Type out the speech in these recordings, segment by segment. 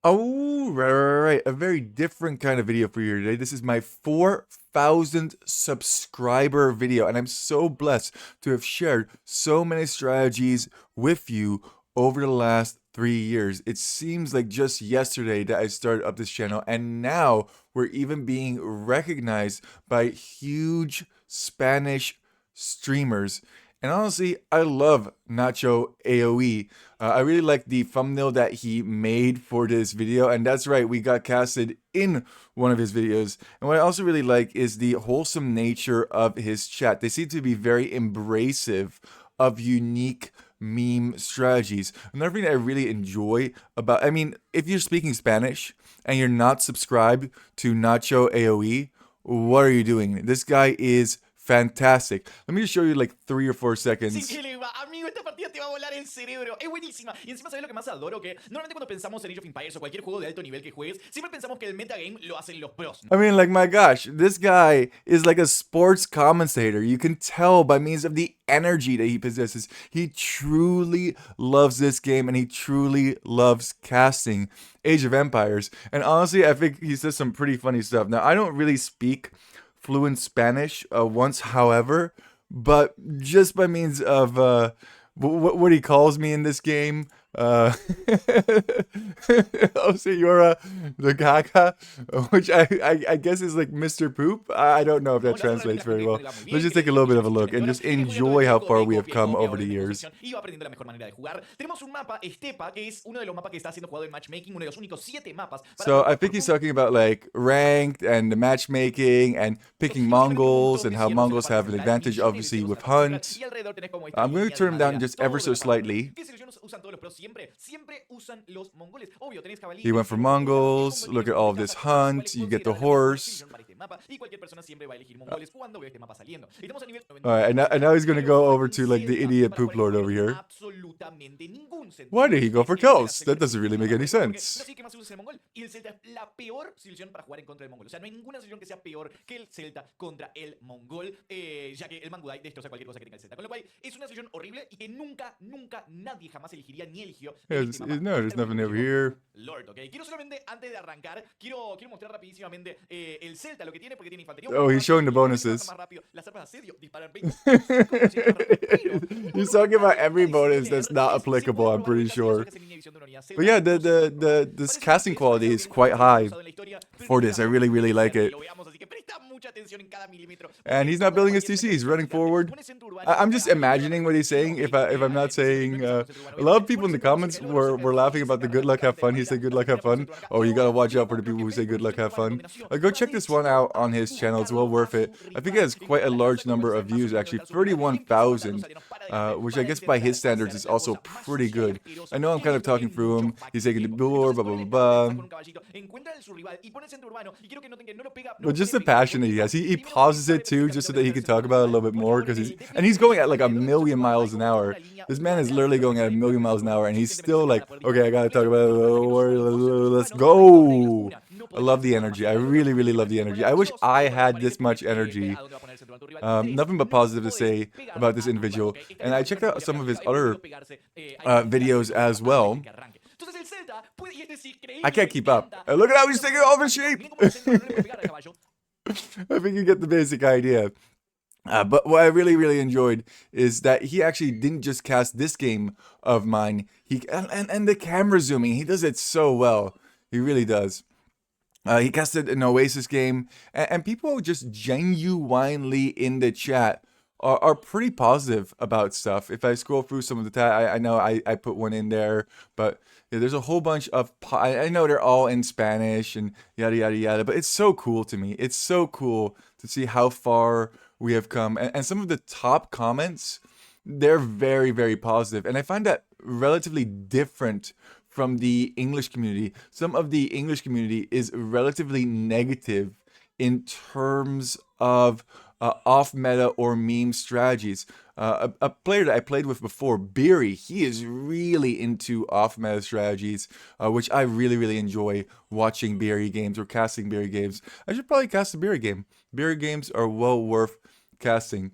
Oh, right. A very different kind of video for you today. This is my 4,000 subscriber video, and I'm so blessed to have shared so many strategies with you over the last 3 years. It seems like just yesterday that I started up this channel, and now we're even being recognized by huge Spanish streamers. And honestly, I love Nacho AoE. I really like the thumbnail that he made for this video, and that's right, we got casted in one of his videos. And what I also really like is the wholesome nature of his chat. They seem to be very embracive of unique meme strategies. Another thing that I really enjoy about, I mean, if you're speaking Spanish and you're not subscribed to Nacho AoE, what are you doing? This guy is fantastic. Let me just show you like 3 or 4 seconds. Increíble, amigo, esta partida te va a volar el cerebro. Es buenísima. Y encima, ¿sabes lo que más adoro? Que normalmente cuando pensamos en Age of Empires o cualquier juego de alto nivel que juegues, siempre pensamos que el metagame lo hacen los pros. I mean, like, my gosh, this guy is like a sports commentator. You can tell by means of the energy that he possesses. He truly loves this game and he truly loves casting Age of Empires. And honestly, I think he says some pretty funny stuff. Now, I don't really speak fluent Spanish once, however, but just by means of what he calls me in this game, uh, oh, Senora the Gaga, which I guess is like Mr. Poop. I don't know if that translates very well. Let's just take a little bit of a look and just enjoy how far we have come over the years. Y va aprendiendo la mejor manera de jugar. Tenemos un mapa, Estepa, que es uno de los mapas que está siendo jugado en matchmaking, uno de los únicos 7 mapas. So I think he's talking about like ranked and the matchmaking and picking Mongols and how Mongols have an advantage obviously with hunt. I'm going to turn him down just ever so slightly. He went for Mongols. Look at all of this hunt. You get the horse. Alright, and now he's gonna go over to like the idiot poop lord over here. Why did he go for Kels? That doesn't really make any sense. No, there's nothing over here. Lord, ok. Quiero solamente, antes de arrancar, quiero mostrar rapidísimamente el Celta, lo que tiene, porque tiene infantería. Oh, he's showing the bonuses. Las armas de asedio disparan 25% más rápido. He's talking about every bonus that's not applicable, I'm pretty sure. But yeah, this casting quality is quite high for this. I really like it. And he's not building his TC, he's running forward. I'm just imagining what he's saying. If I'm not saying, a lot of people in the comments were laughing about the good luck, have fun. He said good luck, have fun. Oh, you gotta watch out for the people who say good luck, have fun. Go check this one out on his channel. It's well worth it. I think it has quite a large number of views, actually, 31,000, which I guess by his standards is also pretty good. I know I'm kind of talking through him. He's taking the door, blah blah blah blah. But just the passion that he has. He pauses it too, just so that he can talk about it a little bit more, because he's going at like 1,000,000 miles an hour. This man is literally going at 1,000,000 miles an hour, and he's still like, okay, I gotta talk about it. Let's go. I love the energy. I really love the energy. I wish I had this much energy. Nothing but positive to say about this individual. And I checked out some of his other videos as well. I can't keep up. Look at how he's taking off his shape. I think you get the basic idea. But what I really enjoyed is that he actually didn't just cast this game of mine. And the camera zooming, he does it so well. He really does. He casted an Oasis game, and people just genuinely in the chat are pretty positive about stuff. If I scroll through some of the I know I put one in there, but yeah, there's a whole bunch of I know they're all in Spanish and yada yada yada, but it's so cool to me. It's so cool to see how far we have come, and some of the top comments, they're very positive, and I find that relatively different from the English community. Some of the English community is relatively negative in terms of off-meta or meme strategies. A player that I played with before, Beery, he is really into off-meta strategies, which I really enjoy watching Beery games or casting Beery games. I should probably cast a Beery game. Beery games are well worth casting.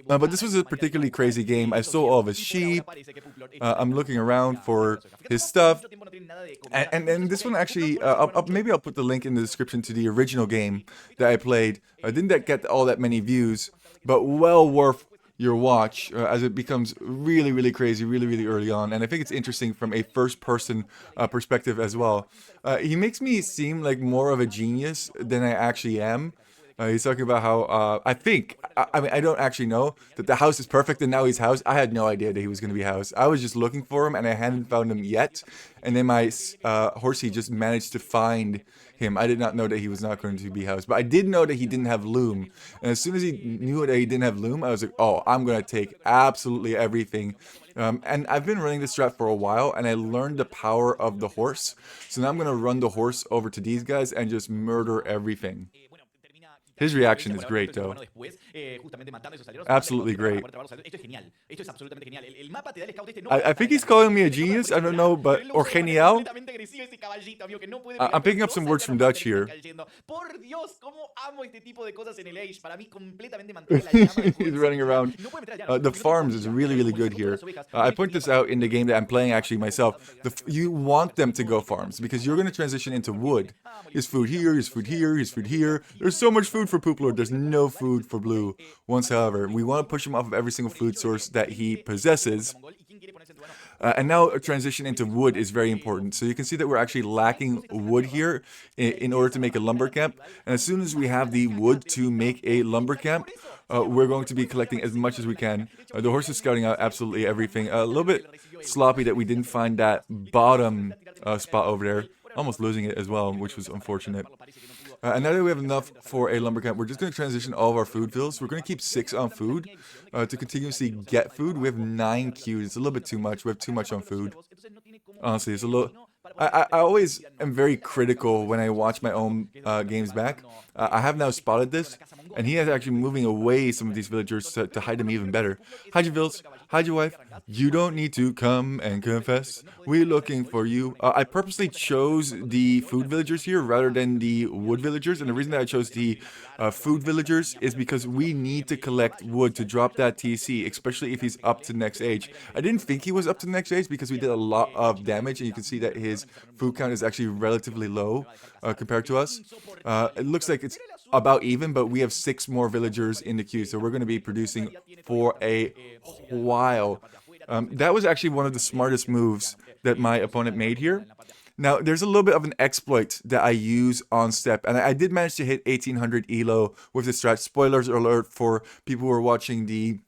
But this was a particularly crazy game. I stole all of his sheep. I'm looking around for his stuff. And this one actually, maybe I'll put the link in the description to the original game that I played. Didn't that get all that many views, but well worth your watch as it becomes really, really crazy, really, really early on. And I think it's interesting from a first-person perspective as well. He makes me seem like more of a genius than I actually am. He's talking about how I mean, I don't actually know that the house is perfect and now he's housed. I had no idea that he was going to be housed. I was just looking for him and I hadn't found him yet. And then my horsey just managed to find him. I did not know that he was not going to be housed, but I did know that he didn't have loom. And as soon as he knew that he didn't have loom, I was like, oh, I'm going to take absolutely everything. And I've been running this strat for a while, and I learned the power of the horse. So now I'm going to run the horse over to these guys and just murder everything. His reaction is great, though. Absolutely great. I think he's calling me a genius. I don't know, but or genial. I'm picking up some words from Dutch here. He's running around. The farms is really, really good here. I point this out in the game that I'm playing actually myself. You want them to go farms because you're going to transition into wood. There's food here, there's food here, there's food here. There's so much food for Pooplord. There's no food for Blue. Once, however, we want to push him off of every single food source that he possesses. And now a transition into wood is very important. So you can see that we're actually lacking wood here in order to make a lumber camp. And as soon as we have the wood to make a lumber camp, we're going to be collecting as much as we can. The horse is scouting out absolutely everything. A little bit sloppy that we didn't find that bottom spot over there. Almost losing it as well, which was unfortunate. And now that we have enough for a lumber camp, we're just going to transition all of our food fields. We're going to keep 6 on food to continuously get food. We have 9 queues. It's a little bit too much. We have too much on food. Honestly, it's a little... I always am very critical when I watch my own games back. I have now spotted this, and he is actually moving away some of these villagers to hide them even better. Hide your vills, hide your wife. You don't need to come and confess. We're looking for you. I purposely chose the food villagers here rather than the wood villagers, and the reason that I chose the food villagers is because we need to collect wood to drop that TC, especially if he's up to next age. I didn't think he was up to next age because we did a lot of damage, and you can see that his food count is actually relatively low compared to us. It looks like it's about even, but we have 6 more villagers in the queue, so we're going to be producing for a while. That was actually one of the smartest moves that my opponent made here. Now, there's a little bit of an exploit that I use on step, and I did manage to hit 1800 elo with the strat. Spoilers alert for people who are watching the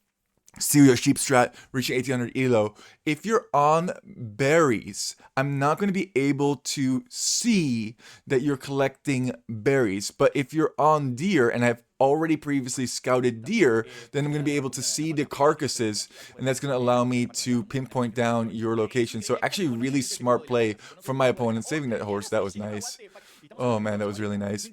Steal Your Sheep strat, reaching 1800 elo. If you're on berries, I'm not going to be able to see that you're collecting berries. But if you're on deer, and I've already previously scouted deer, then I'm going to be able to see the carcasses, and that's going to allow me to pinpoint down your location. So actually really smart play from my opponent, saving that horse. That was nice. Oh man, that was really nice.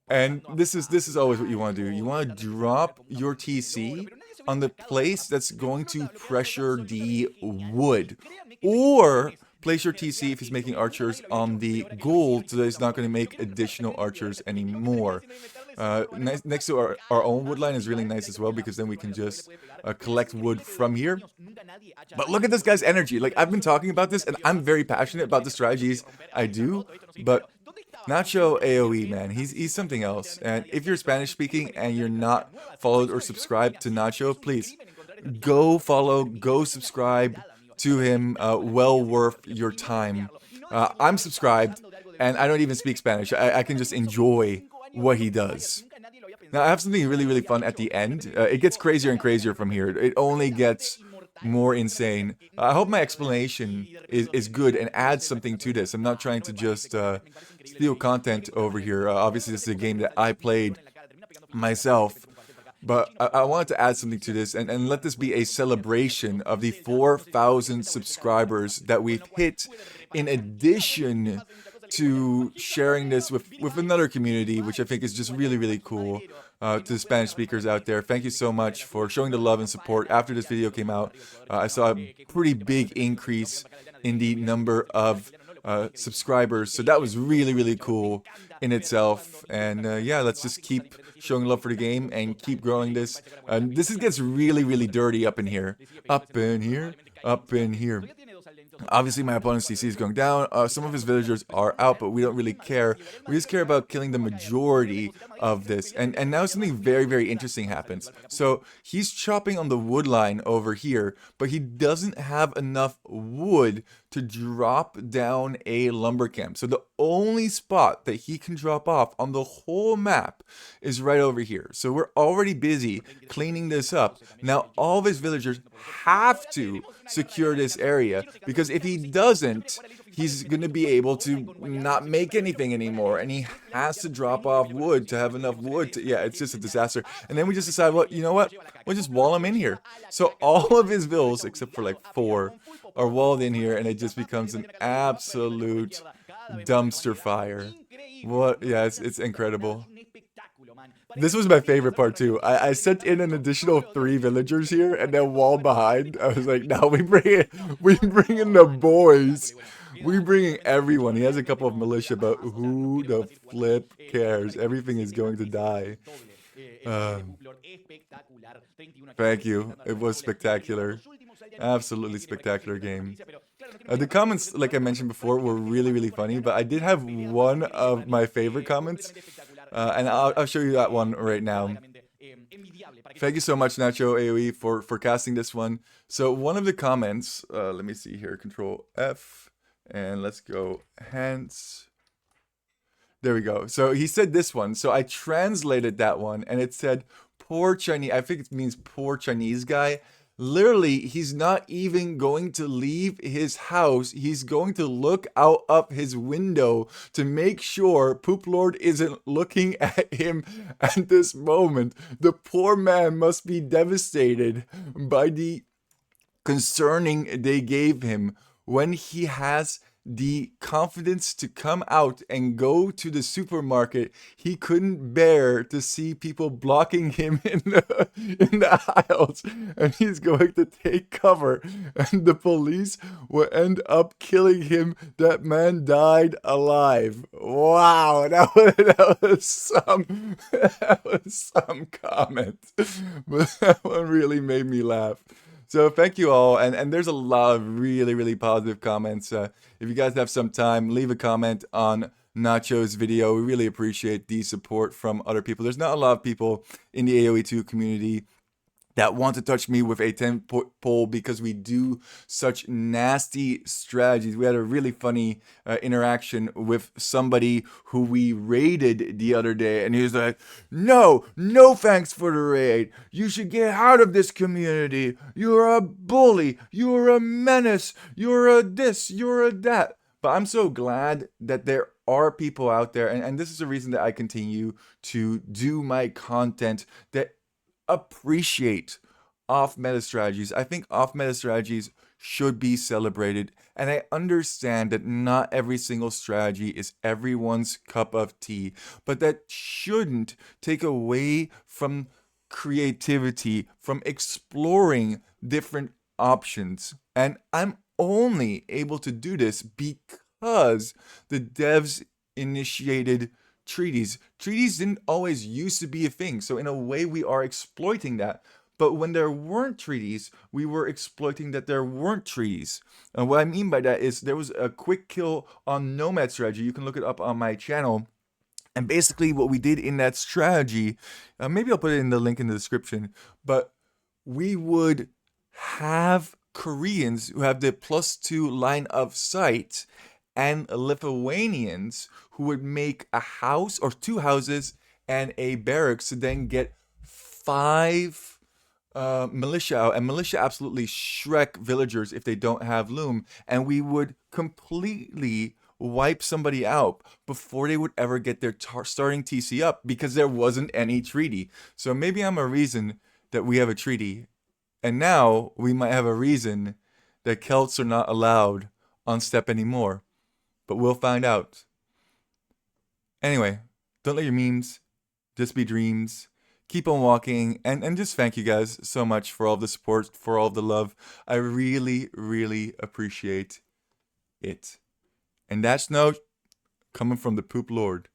And this is always what you want to do. You want to drop your TC on the place that's going to pressure the wood, or place your TC if he's making archers on the gold, so that he's not going to make additional archers anymore. Next to our own wood line is really nice as well, because then we can just collect wood from here. But look at this guy's energy. Like, I've been talking about this, and I'm very passionate about the strategies I do, but Nacho AoE, man, he's something else. And if you're Spanish speaking and you're not followed or subscribed to Nacho, please go follow, go subscribe to him. Well worth your time. I'm subscribed, and I don't even speak Spanish. I can just enjoy what he does. Now, I have something really, really fun at the end. It gets crazier and crazier from here. It only gets more insane. I hope my explanation is good and adds something to this. I'm not trying to just steal content over here. Obviously, this is a game that I played myself. But I wanted to add something to this and let this be a celebration of the 4,000 subscribers that we've hit, in addition to sharing this with another community, which I think is just really, really cool. To the Spanish speakers out there, thank you so much for showing the love and support. After this video came out, I saw a pretty big increase in the number of subscribers. So that was really, really cool in itself. And yeah, let's just keep showing love for the game and keep growing this. This gets really, really dirty up in here. Up in here. Up in here. Obviously, my opponent's CC is going down. Some of his villagers are out, but we don't really care. We just care about killing the majority of this. And now something very, very interesting happens. So he's chopping on the wood line over here, but he doesn't have enough wood to drop down a lumber camp. So the only spot that he can drop off on the whole map is right over here. So we're already busy cleaning this up. Now all of his villagers have to secure this area, because if he doesn't, he's going to be able to not make anything anymore, and he has to drop off wood to have enough wood to, yeah, it's just a disaster. And then we just decide, well, you know what, we'll just wall him in here. So all of his villas, except for like 4, are walled in here, and it just becomes an absolute dumpster fire. What? Yeah, it's incredible. This was my favorite part too. I sent in an additional 3 villagers here, and then wall behind. I was like, no, we bring in the boys. We bringing everyone. He has a couple of militia, but who the flip cares? Everything is going to die. Thank you. It was spectacular. Absolutely spectacular game. The comments, like I mentioned before, were really, really funny, but I did have one of my favorite comments, and I'll show you that one right now. Thank you so much, Nacho AoE, for casting this one. So one of the comments, let me see here, Control F, and let's go hence. There we go. So he said this one. So I translated that one, and it said, poor Chinese, I think it means poor Chinese guy. Literally, he's not even going to leave his house. He's going to look out up his window to make sure Poop Lord isn't looking at him at this moment. The poor man must be devastated by the concerning they gave him when he has the confidence to come out and go to the supermarket. He couldn't bear to see people blocking him in the aisles, and he's going to take cover, and the police will end up killing him. That man died alive. Wow, that was some comment, but that one really made me laugh. So thank you all, and there's a lot of really, really positive comments. If you guys have some time, leave a comment on Nacho's video. We really appreciate the support from other people. There's not a lot of people in the AoE 2 community that want to touch me with a 10 pole, because we do such nasty strategies. We had a really funny interaction with somebody who we raided the other day, and he was like, no thanks for the raid. You should get out of this community. You're a bully. You're a menace. You're a this. You're a that. But I'm so glad that there are people out there, and this is the reason that I continue to do my content, that appreciate off-meta strategies. I think off-meta strategies should be celebrated, and I understand that not every single strategy is everyone's cup of tea, but that shouldn't take away from creativity, from exploring different options. And I'm only able to do this because the devs initiated treaties. Treaties didn't always used to be a thing, so in a way we are exploiting that. But when there weren't treaties, we were exploiting that there weren't treaties. And what I mean by that is there was a quick kill on Nomad strategy. You can look it up on my channel. And basically what we did in that strategy, maybe I'll put it in the link in the description, but we would have Koreans who have the +2 line of sight, and Lithuanians who would make a house or 2 houses and a barracks to then get 5 militia out. And militia absolutely Shrek villagers if they don't have loom. And we would completely wipe somebody out before they would ever get their starting TC up, because there wasn't any treaty. So maybe I'm a reason that we have a treaty. And now we might have a reason that Celts are not allowed on step anymore. But we'll find out. Anyway, don't let your memes just be dreams. Keep on walking. And just thank you guys so much for all the support, for all the love. I really, really appreciate it. And that's no coming from the Poop Lord.